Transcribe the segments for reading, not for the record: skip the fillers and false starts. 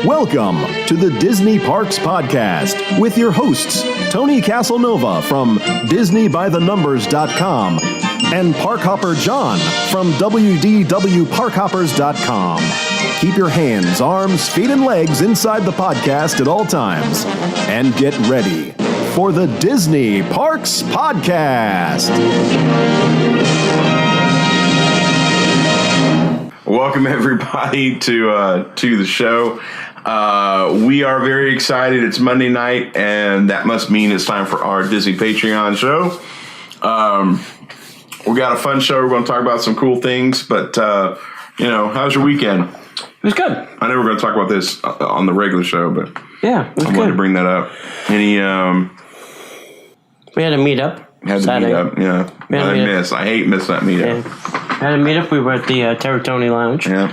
Welcome to the Disney Parks Podcast with your hosts, Tony Caselnova from DisneyByTheNumbers.com and Parkhopper John from WDW Parkhoppers.com. Keep your hands, arms, feet, and legs inside the podcast at all times. And get ready for the Disney Parks Podcast. Welcome everybody to the show. We are very excited. It's Monday night, and that must mean it's time for our Disney Patreon show. We got a fun show. We're going to talk about some cool things, but how's your weekend? It was good. I know we're going to talk about this on the regular show, but yeah, I wanted to bring that up. We had a meetup. Meetup, yeah. I hate missing that meetup. Yeah. Had a meetup. We were at the Terratoni Lounge. Yeah.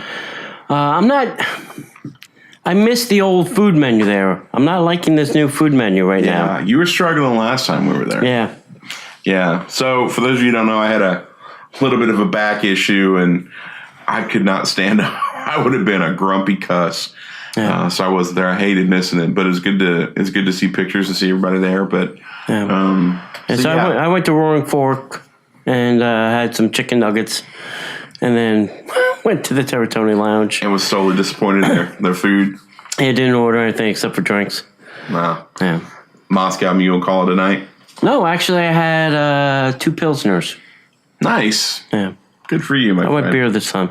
I miss the old food menu there. I'm not liking this new food menu right now. Yeah, you were struggling last time we were there. Yeah. Yeah. So for those of you who don't know, I had a little bit of a back issue, and I could not stand up. I would have been a grumpy cuss. Yeah. So I wasn't there. I hated missing it, but it's good to see pictures and see everybody there. But I went to Roaring Fork and had some chicken nuggets, and then went to the Terratoni Lounge. And was solely disappointed in their food. I didn't order anything except for drinks. Wow. Yeah. Moscow Mule call it a night? No, actually I had 2 Pilsners. Nice. Yeah. Good for you, my friend. I went beer this time.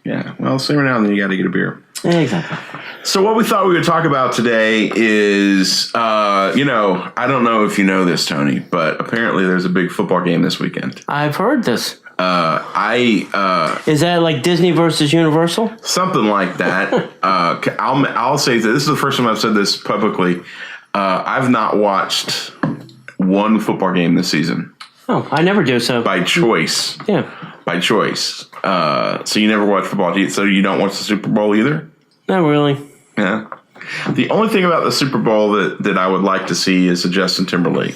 Yeah. Well, so every now and then you got to get a beer. Yeah, exactly. So what we thought we would talk about today is, I don't know if you know this, Tony, but apparently there's a big football game this weekend. I've heard this. Is that like Disney versus Universal? Something like that. I'll say that this is the first time I've said this publicly. I've not watched one football game this season. Oh, I never do so. By choice. Yeah. By choice. So you never watch football, so you don't watch the Super Bowl either? Not really. Yeah. The only thing about the Super Bowl that I would like to see is a Justin Timberlake.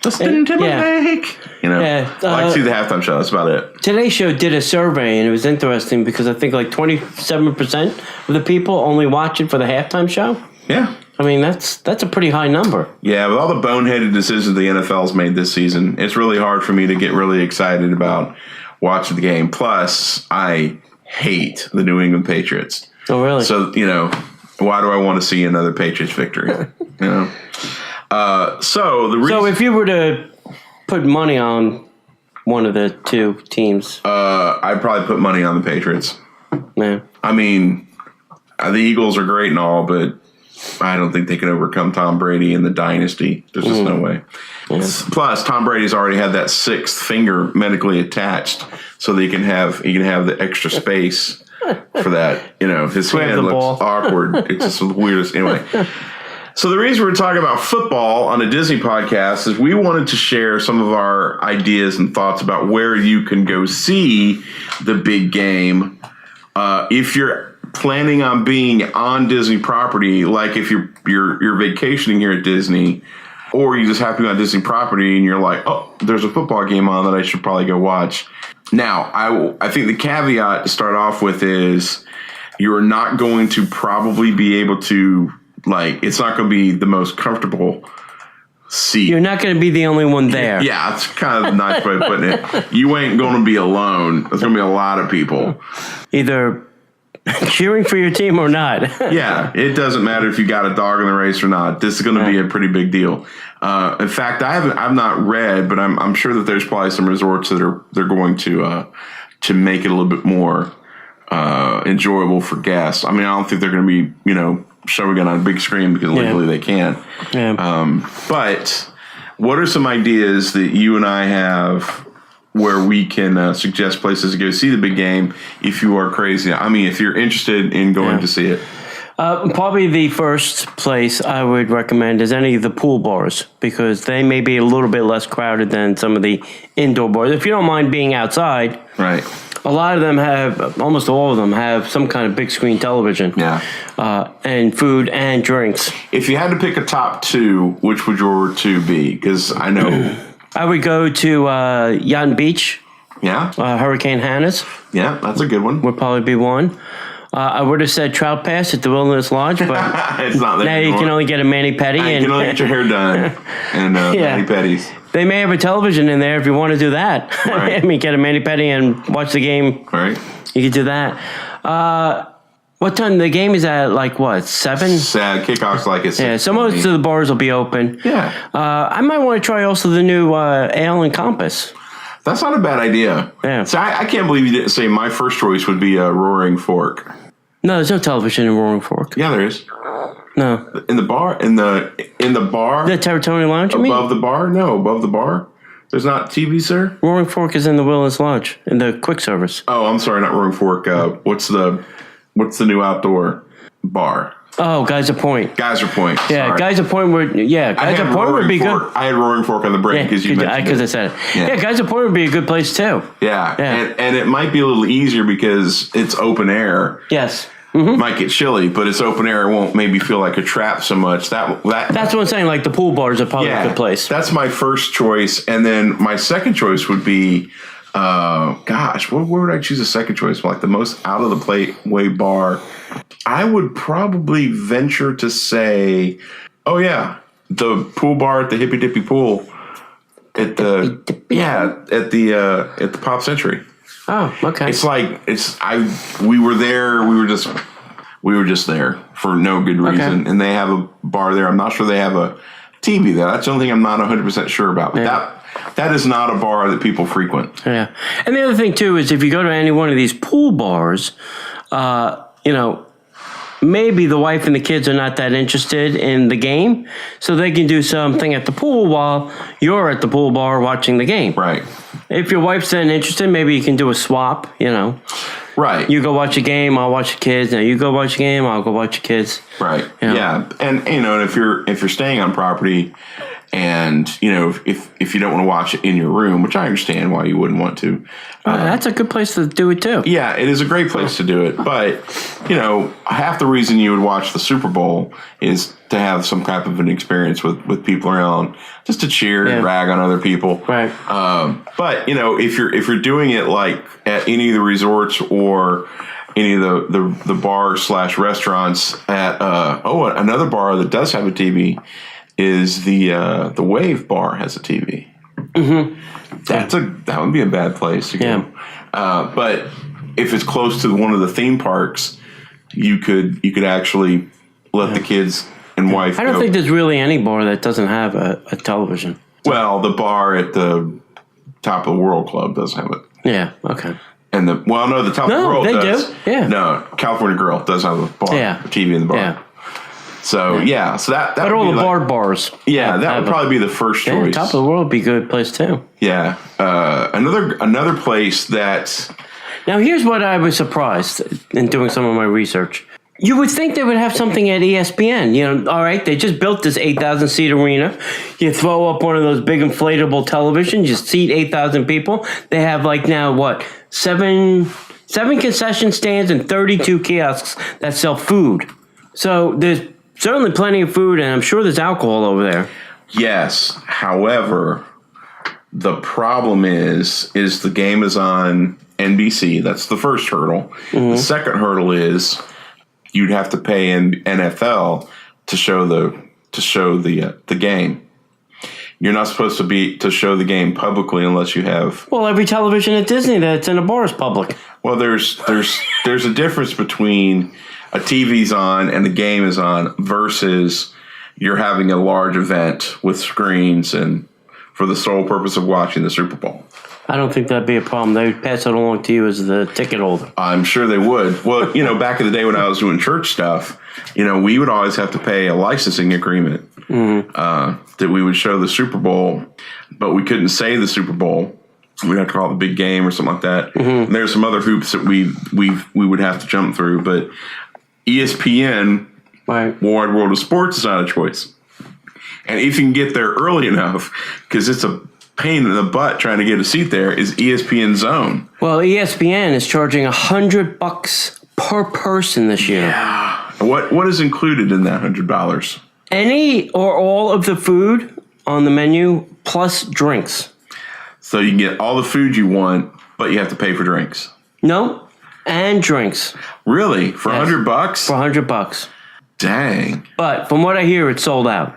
Justin Timberlake. Yeah. I like to see the halftime show. That's about it. Today's Show did a survey, and it was interesting because I think like 27% of the people only watch it for the halftime show. Yeah. I mean, that's a pretty high number. Yeah, with all the boneheaded decisions the NFL's made this season, it's really hard for me to get really excited about watching the game. Plus, I hate the New England Patriots. Oh, really? So, why do I want to see another Patriots victory? So if you were to put money on one of the two teams, I'd probably put money on the Patriots. Yeah. I mean, the Eagles are great and all, but I don't think they can overcome Tom Brady and the dynasty. There's just no way. Yeah. Plus, Tom Brady's already had that 6th finger medically attached, so that he can have the extra space for that. His hand looks awkward. It's just the weirdest. Anyway. So the reason we're talking about football on a Disney podcast is we wanted to share some of our ideas and thoughts about where you can go see the big game. If you're planning on being on Disney property, like if you're vacationing here at Disney, or you just happen to be on Disney property and you're like, oh, there's a football game on that I should probably go watch. Now, I think the caveat to start off with is you're not going to probably be able to, it's not going to be the most comfortable seat. You're not going to be the only one there. Yeah, that's kind of a nice way of putting it. You ain't going to be alone. There's going to be a lot of people. Either cheering for your team or not. Yeah, it doesn't matter if you got a dog in the race or not. This is going to be a pretty big deal. In fact, I've not read, but I'm sure that there's probably some resorts that they're going to make it a little bit more enjoyable for guests. I mean, I don't think they're going to be showing it on a big screen because legally they can. Yeah. But what are some ideas that you and I have where we can suggest places to go see the big game if you are crazy? I mean, if you're interested in going to see it. Probably the first place I would recommend is any of the pool bars because they may be a little bit less crowded than some of the indoor bars. If you don't mind being outside, right? A lot of them almost all of them have some kind of big screen television. Yeah. And food and drinks. If you had to pick a top 2, which would your 2 be? Because I know I would go to Yacht and Beach. Yeah. Hurricane Hannah's. Yeah, that's a good one. Would probably be one. I would have said Trout Pass at the Wilderness Lodge, but It's not there now you anymore. can only get a mani-pedi. You can only get your hair done and mani-pedis. They may have a television in there if you want to do that. Right. I mean, get a mani-pedi and watch the game. Right. You could do that. What time? The game is at, 7? Kickoff's like it's Yeah, so most of the bars will be open. Yeah. I might want to try also the new Ale and Compass. That's not a bad idea. Yeah. So I can't believe you didn't say my first choice would be a Roaring Fork. No, there's no television in Roaring Fork. Yeah, there is. No. In the bar? In the bar? The Territorial Lounge, you mean? Above the bar? No, above the bar. There's not TV, sir? Roaring Fork is in the Wilderness Lodge, in the quick service. Oh, I'm sorry, not Roaring Fork. What's the new outdoor bar? Oh, Geyser Point. Geyser Point. Yeah, sorry. Geyser Point Geyser Point would be good. I had Roaring Fork on the brain because you mentioned because it. I said it. Yeah. Yeah, Geyser Point would be a good place too. Yeah. Yeah. And it might be a little easier because it's open air. Yes. Might get chilly, but it's open air. It won't maybe feel like a trap so much. That's what I'm saying. Like the pool bars are probably a good place. That's my first choice, and then my second choice would be, where would I choose a second choice? Like the most out of the way bar. I would probably venture to say, the pool bar at the Hippy Dippy Pool at the Pop Century. Oh, okay. It's like we were there. We were just there for no good reason, Okay. and they have a bar there. I'm not sure they have a TV there. That's the only thing I'm not 100% sure about. But that is not a bar that people frequent. Yeah. And the other thing too is if you go to any one of these pool bars, maybe the wife and the kids are not that interested in the game, so they can do something at the pool while you're at the pool bar watching the game. Right. If your wife's then interested, maybe you can do a swap, Right. You go watch a game, I'll watch the kids. Now you go watch a game, I'll go watch the kids. Right. Yeah. Yeah. And if you're staying on property, and if you don't want to watch it in your room, which I understand why you wouldn't want to. That's a good place to do it too. Yeah, it is a great place to do it. But, half the reason you would watch the Super Bowl is to have some type of an experience with people around, just to cheer and rag on other people. Right. But, if you're doing it like at any of the resorts or any of the bars / restaurants at another bar that does have a TV is the Wave Bar has a TV. Mm-hmm. That would be a bad place to go. Yeah. But if it's close to one of the theme parks, you could actually let the kids and wife. I don't go. think there's really any bar that doesn't have a television. Well, the bar at the Top of the World Club does have it. Yeah. Okay. And the Top of the World they does. do. Yeah. No, California Grill does have a bar, TV in the bar. Yeah. So that But would all be the bars. Yeah, that would probably be the first choice. Top of the World would be a good place too. Yeah. Another place that. Now here's what I was surprised in doing some of my research. You would think they would have something at ESPN. All right, they just built this 8,000 seat arena. You throw up one of those big inflatable televisions, you seat 8,000 people. They have seven concession stands and 32 kiosks that sell food. So there's certainly plenty of food, and I'm sure there's alcohol over there. Yes. However, the problem is the game is on NBC. That's the first hurdle. Mm-hmm. The second hurdle is you'd have to pay NFL to show the game. You're not supposed to show the game publicly unless you have. Well, every television at Disney that's in a bar is public. Well, there's a difference between a TV's on and the game is on versus you're having a large event with screens and for the sole purpose of watching the Super Bowl. I don't think that'd be a problem. They would pass it along to you as the ticket holder. I'm sure they would. Well, back in the day when I was doing church stuff, we would always have to pay a licensing agreement that we would show the Super Bowl, but we couldn't say the Super Bowl. We'd have to call it the big game or something like that. Mm-hmm. And there's some other hoops that we would have to jump through, but ESPN, right. Wide World of Sports, is not a choice. And if you can get there early enough, because it's a pain in the butt trying to get a seat there, is ESPN Zone. Well, ESPN is charging $100 per person this year. Yeah. What is included in that $100? Any or all of the food on the menu plus drinks. So you can get all the food you want, but you have to pay for drinks. No. and drinks. Really? For $100? For $100. Dang. But from what I hear, it's sold out.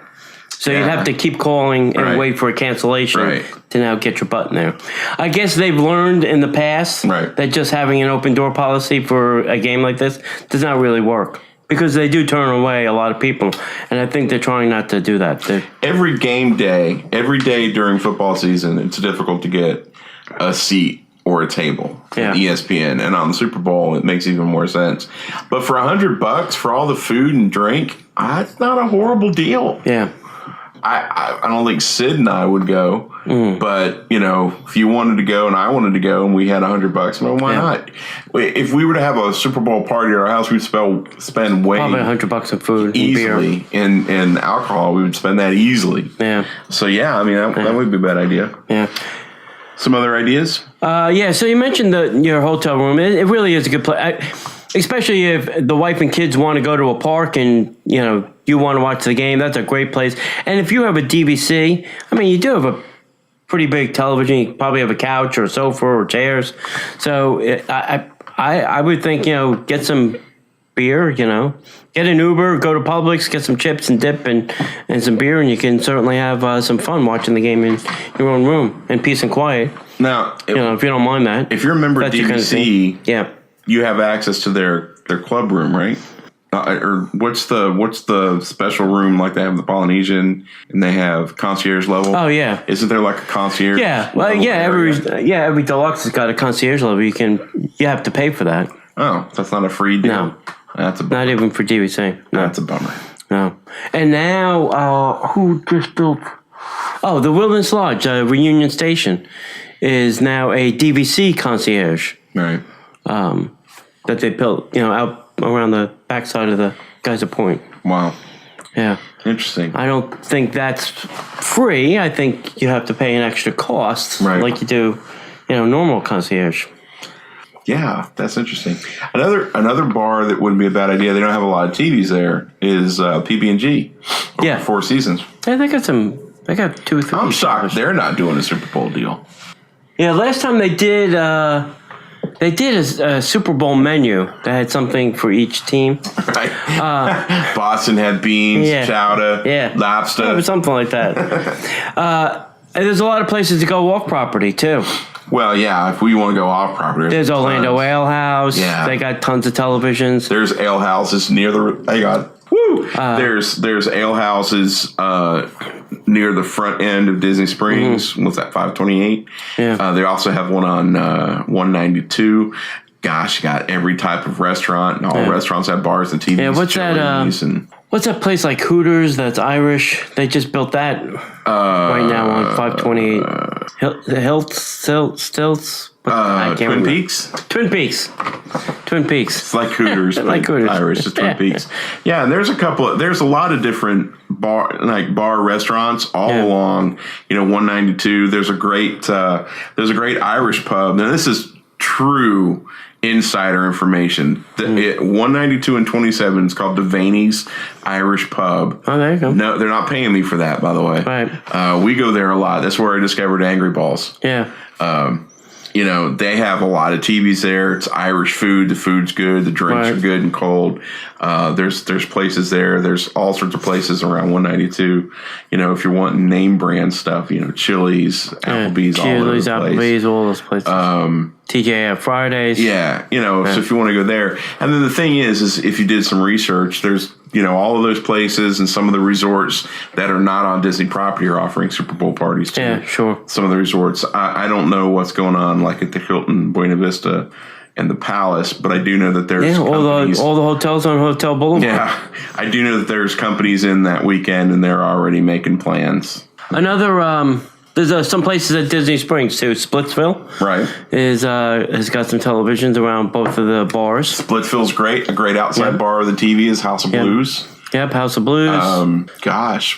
So you'd have to keep calling and wait for a cancellation to now get your butt in there. I guess they've learned in the past that just having an open door policy for a game like this does not really work. Because they do turn away a lot of people. And I think they're trying not to do that. Every game day, every day during football season, it's difficult to get a seat or a table at ESPN. And on the Super Bowl, it makes even more sense. But for $100 for all the food and drink, that's not a horrible deal. Yeah. I don't think Sid and I would go, but if you wanted to go and I wanted to go and we had $100, well, why not? If we were to have a Super Bowl party at our house, we'd spend way probably $100 in food easily and beer. in alcohol. We would spend that easily. Yeah. So that would be a bad idea. Yeah. Some other ideas? So you mentioned your hotel room. It really is a good place. Especially if the wife and kids want to go to a park and, you want to watch the game, that's a great place. And if you have a DVC, you do have a pretty big television. You probably have a couch or a sofa or chairs. So I would think, get some beer, get an Uber, go to Publix, get some chips and dip and some beer, and you can certainly have some fun watching the game in your own room in peace and quiet. Now, if you don't mind that. If you're a member of DVC, kind of you have access to their club room, right? Or what's the special room like they have the Polynesian and they have concierge level? Oh yeah, isn't there like a concierge? Yeah, well, every deluxe has got a concierge level. You have to pay for that. Oh, that's not a free deal. No, that's a bummer. Not even for DVC. No. That's a bummer. No, and now who just built? Oh, the Wilderness Lodge, Reunion Station, is now a DVC concierge. Right. That they built, out around the backside of the Geyser Point. Wow. Yeah. Interesting. I don't think that's free. I think you have to pay an extra cost, like you do, normal concierge. Yeah, that's interesting. Another bar that wouldn't be a bad idea. They don't have a lot of TVs there. Is PB&G? Yeah. Four Seasons. Yeah, they got some. They got 2 or 3. I'm shocked they're not doing a Super Bowl deal. Yeah, last time they did. They did a Super Bowl menu that had something for each team. Right. Boston had beans, chowder, lobster. Something like that. And there's a lot of places to go off property, too. Well, yeah, if we want to go off property. There's Orlando Ale House. Yeah. They got tons of televisions. There's ale houses near the... They got... Woo! There's ale houses near the front end of Disney Springs. What's that, 528? Yeah. They also have one on 192. Gosh, you got every type of restaurant. And all restaurants have bars and TVs. Yeah, what's that place like Hooters that's Irish? They just built that right now on 528. Stilts? Twin Peaks? Twin Peaks. It's like Hooters, like Hooters. Irish, just Twin Peaks. Yeah, and there's a lot of different bar restaurants all along, 192. There's a great Irish pub. Now this is true insider information. 192 and 27 is called Devaney's Irish Pub. Oh, there you go. No, they're not paying me for that, by the way. Right. We go there a lot. That's where I discovered Angry Balls. Yeah. They have a lot of TVs there. It's Irish food. The food's good. The drinks are good and cold. There's places there. There's all sorts of places around 192. If you're wanting name brand stuff, Chili's, Applebee's, Applebee's, all those places. TGI Fridays. Yeah, so if you want to go there. And then the thing is if you did some research, there's, all of those places and some of the resorts that are not on Disney property are offering Super Bowl parties too. Yeah, sure. Some of the resorts. I don't know what's going on like at the Hilton, Buena Vista, and the Palace, but I do know that there's companies. All the hotels on Hotel Boulevard. Yeah, I do know that there's companies in that weekend and they're already making plans. Another... There's some places at Disney Springs too. Splitsville, has got some televisions around both of the bars. Splitsville's great. A great outside bar with a TV is House of Blues. Yep, House of Blues.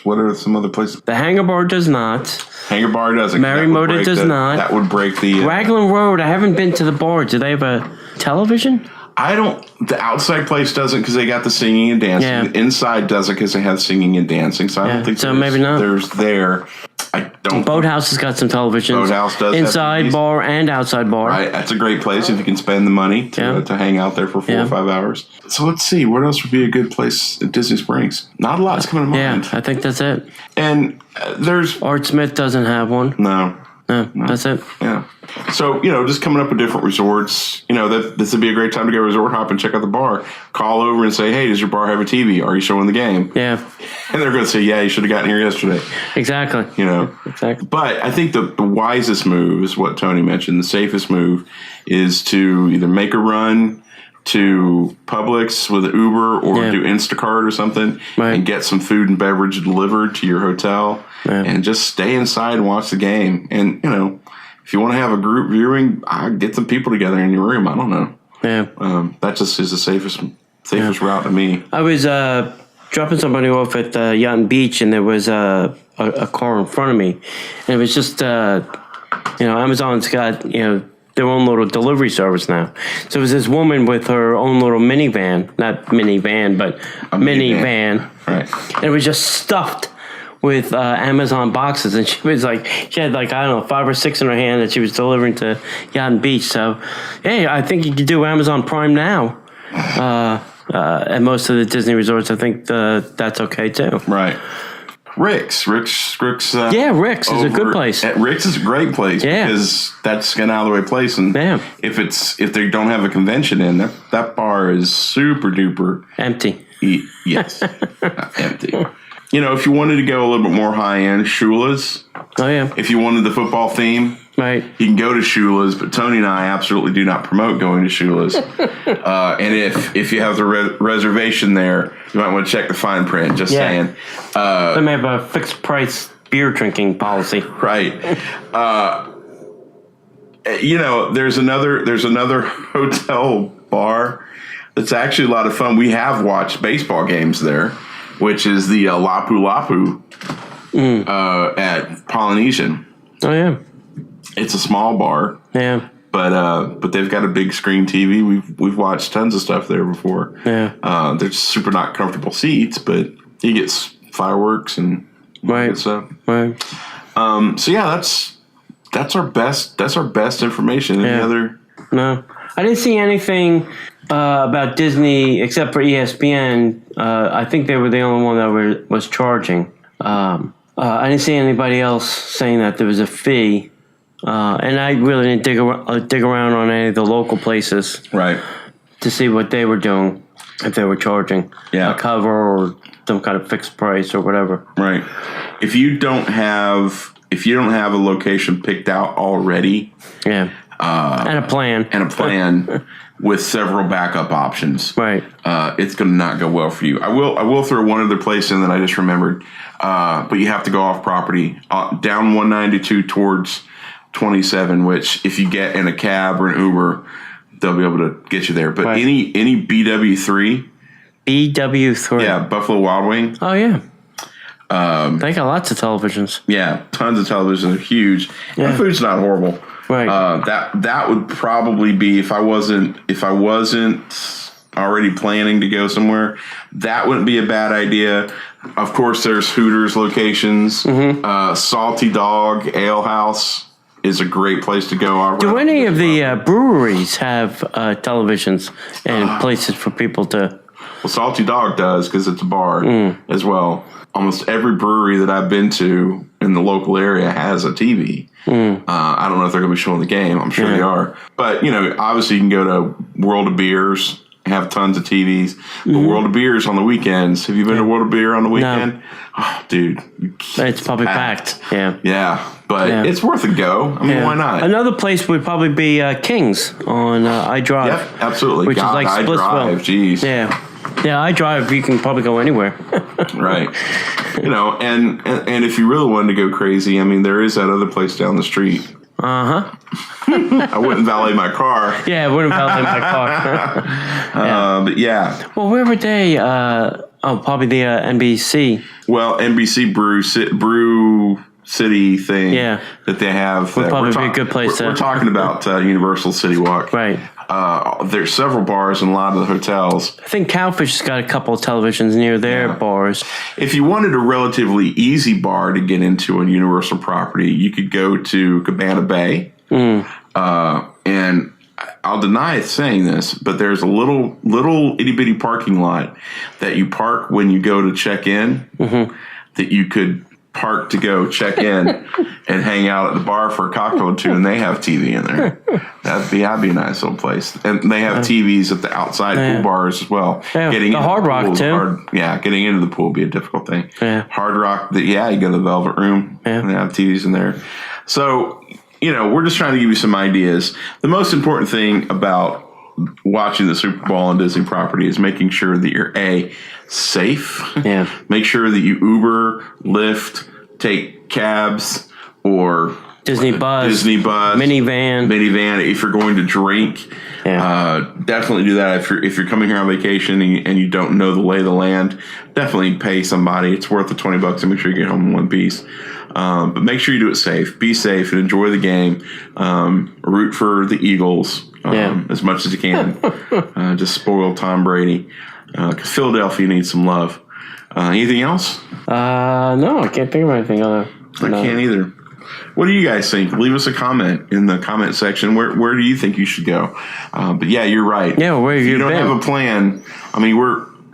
What are some other places? The Hangar Bar does not. Hangar Bar doesn't. Marimoto does not. That would break the... Raglan Road, I haven't been to the bar. Do they have a television? The outside place doesn't because they got the singing and dancing. Yeah. The inside doesn't because they have singing and dancing. So I don't think maybe not. There's there. I don't. Boathouse has got some televisions. Boathouse does inside have bar and outside bar. Right, that's a great place if you can spend the money to hang out there for 4 or 5 hours. So let's see, what else would be a good place at Disney Springs? Not a lot's coming to mind. Yeah, I think that's it. And there's Art Smith doesn't have one. No, that's it. Yeah. So, just coming up with different resorts, this would be a great time to go resort hop and check out the bar. Call over and say, hey, does your bar have a TV? Are you showing the game? Yeah. And they're going to say, yeah, you should have gotten here yesterday. Exactly. Exactly. But I think the wisest move is what Tony mentioned. The safest move is to either make a run to Publix with an Uber or do Instacart or something and get some food and beverage delivered to your hotel and just stay inside and watch the game. And, if you want to have a group viewing, get some people together in your room. I don't know. Yeah. That just is the safest route to me. I was dropping somebody off at Yacht and Beach, and there was a car in front of me. And it was just, Amazon's got, their own little delivery service now. So it was this woman with her own little minivan, not minivan, but a minivan. Right. And it was just stuffed with Amazon boxes. And she had 5 or 6 in her hand that she was delivering to Yacht and Beach. So, hey, I think you could do Amazon Prime now. At most of the Disney resorts, I think that's okay too. Right. Rick's. Rick's is a good place. Rick's is a great place because that's an out of the way place, and if they don't have a convention in, that bar is super duper empty. Yes, empty. If you wanted to go a little bit more high end, Shula's. Oh yeah. If you wanted the football theme, right, you can go to Shula's. But Tony and I absolutely do not promote going to Shula's. And if you have the reservation there, you might want to check the fine print. Just saying. They may have a fixed price beer drinking policy. Right. There's another hotel bar that's actually a lot of fun. We have watched baseball games there, which is the Lapu Lapu at Polynesian. Oh yeah, it's a small bar. Yeah, but they've got a big screen TV. We've watched tons of stuff there before. Yeah, they're super not comfortable seats, but you get fireworks and good stuff. Right. So yeah, that's our best information. Any other? No, I didn't see anything about Disney except for ESPN. I think they were the only one that was charging. I didn't see anybody else saying that there was a fee, and I really didn't dig around on any of the local places, right, to see what they were doing, if they were charging a cover or some kind of fixed price or whatever. Right. If you don't have a location picked out already, and a plan, with several backup options, right, it's going to not go well for you. I will throw one other place in that I just remembered, but you have to go off property down 192 towards 27. Which if you get in a cab or an Uber, they'll be able to get you there. But any BW3, Buffalo Wild Wing. Oh yeah. They got lots of televisions. Yeah, tons of televisions. They're huge. The food's not horrible. Right. That would probably be if I wasn't already planning to go somewhere. That wouldn't be a bad idea. Of course, there's Hooters locations. Mm-hmm. Salty Dog Ale House is a great place to go. Do any of the breweries have televisions and places for people to? Well, Salty Dog does because it's a bar as well. Almost every brewery that I've been to in the local area has a TV. I don't know if they're going to be showing the game. I'm sure they are. But, obviously you can go to World of Beers, have tons of TVs. But World of Beers on the weekends. Have you been to World of Beer on the weekend? No. Oh, dude. It's probably packed. Yeah. Yeah. But it's worth a go. I mean, why not? Another place would probably be King's on iDrive. Yep, absolutely. Which is like Splitsville. Jeez. Yeah. Yeah, iDrive, you can probably go anywhere. Right. And if you really wanted to go crazy, I mean, there is that other place down the street. Uh-huh. I wouldn't valet my car. Yeah, I wouldn't valet my car. But yeah. Well, where were they? Probably the NBC. Well, NBC Brew City thing that they have. Would probably be a good place. We're talking about Universal City Walk. Right. There's several bars in a lot of the hotels. I think Cowfish has got a couple of televisions near their bars. If you wanted a relatively easy bar to get into on Universal property, you could go to Cabana Bay. And I'll deny saying this, but there's a little itty bitty parking lot that you park when you go to check in that you could park to go check in and hang out at the bar for a cocktail or two, and they have TV in there. That'd be a nice little place. And they have TVs at the outside pool bars as well. Yeah, getting the Hard Rock too. Getting into the pool would be a difficult thing. Yeah. Hard Rock, you go to the Velvet Room, and they have TVs in there. So, we're just trying to give you some ideas. The most important thing about watching the Super Bowl on Disney property is making sure that you're safe. Yeah. Make sure that you Uber, Lyft, take cabs, or Disney bus, minivan. If you're going to drink, definitely do that. If you're coming here on vacation and you don't know the lay of the land, definitely pay somebody. It's worth the $20 to make sure you get home in one piece. But make sure you do it safe. Be safe and enjoy the game. Root for the Eagles as much as you can. Just spoil Tom Brady. Because Philadelphia needs some love. Anything else? No, I can't think of anything other. I can't either. What do you guys think? Leave us a comment in the comment section. Where do you think you should go? But yeah, you're right. Yeah, where have you don't been? have a plan, I mean,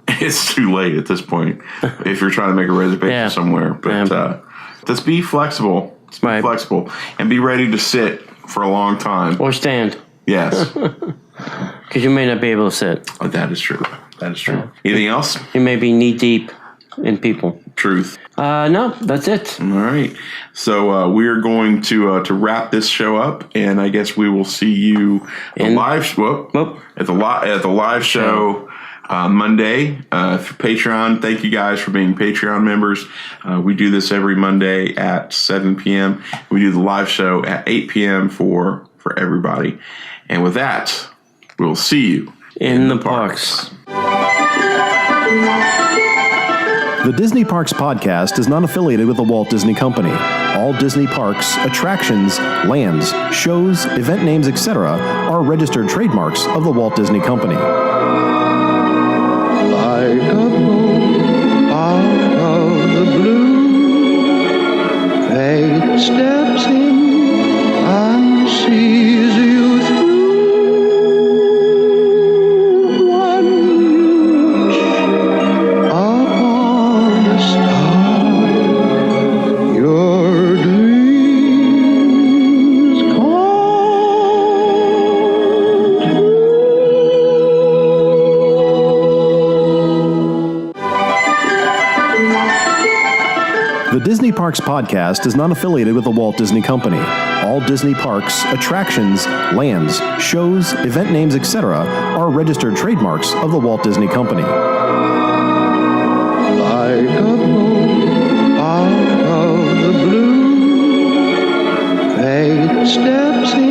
it's too late at this point if you're trying to make a reservation somewhere. But just be flexible. Be flexible and be ready to sit for a long time. Or stand. Yes. Because you may not be able to sit. Oh, that is true. Anything else? You may be knee deep in people. Truth. No, that's it. All right. So we are going to wrap this show up, and I guess we will see you at the live show Monday for Patreon. Thank you guys for being Patreon members. We do this every Monday at 7 p.m. We do the live show at 8 p.m. for everybody. And with that, we'll see you in the parks. The Disney Parks podcast is not affiliated with the Walt Disney Company. All Disney parks, attractions, lands, shows, event names, etc. are registered trademarks of the Walt Disney Company. Like a bolt out of the blue, fate steps in and sees you through. One wish upon a star, your dreams come true. The Disney Parks podcast is not affiliated with the Walt Disney Company. All Disney parks, attractions, lands, shows, event names, etc. are registered trademarks of the Walt Disney Company. Like a bolt out of the blue, fate steps in